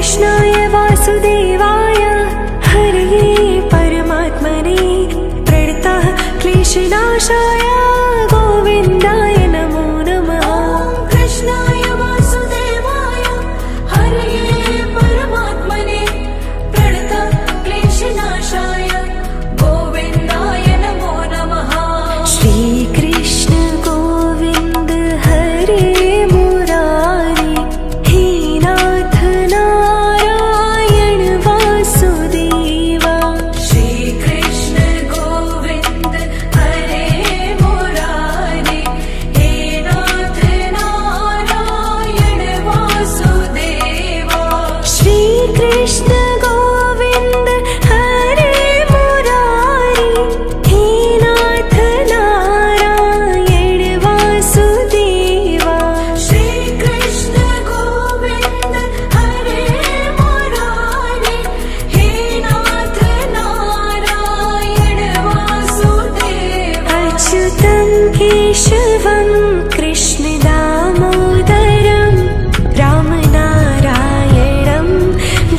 कृष्णाय वासुदेवाय हरये परमात्मने प्रणतः क्लेशनाशाय गोविन्दाय नमो नमः। कृष्णाय वासुदेवाय हरये परमात्मने प्रणतः क्लेशनाशाय गोविन्दाय नमो नमः। श्री कृष्ण गोविन्द हरे मुरारी हे नाथ नारायण वासुदेवा। श्री कृष्ण गोविन्द हरे मुरारी हे नाथ नारायण वासुदेवा। श्री कृष्ण गोविन्द हरे मुरारी हे नाथ नारायण वासुदेवा। श्री कृष्ण गोविन्द हरे मुरारी हे नाथ नारायण वासुदेवा। अच्युतं केशवं कृष्ण दामोदरं रामनारायणं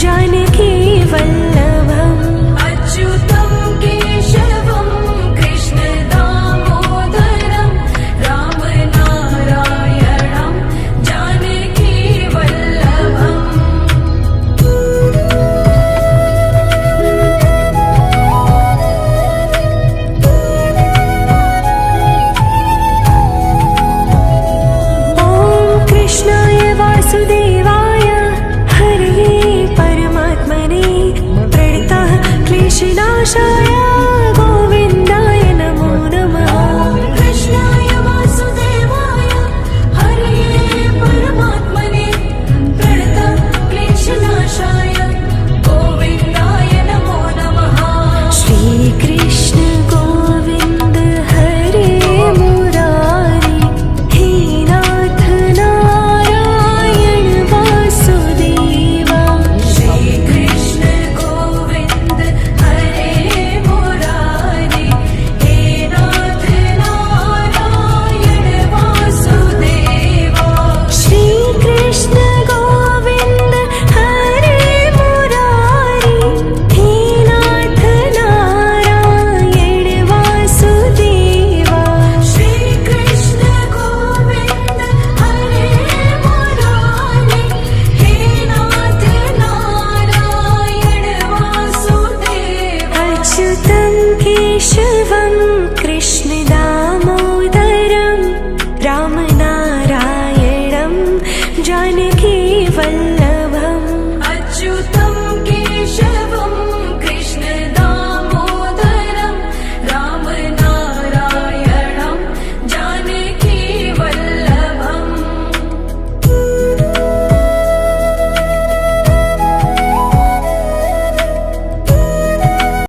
जानकी वल्लभम्। अच्युतं केशवं कृष्ण दामोदरं रामनारायणं जानकी वल्लभम्। ॐ कृष्णाय वासुदेवाय हरये परमात्मने प्रणतः क्लेशनाशाय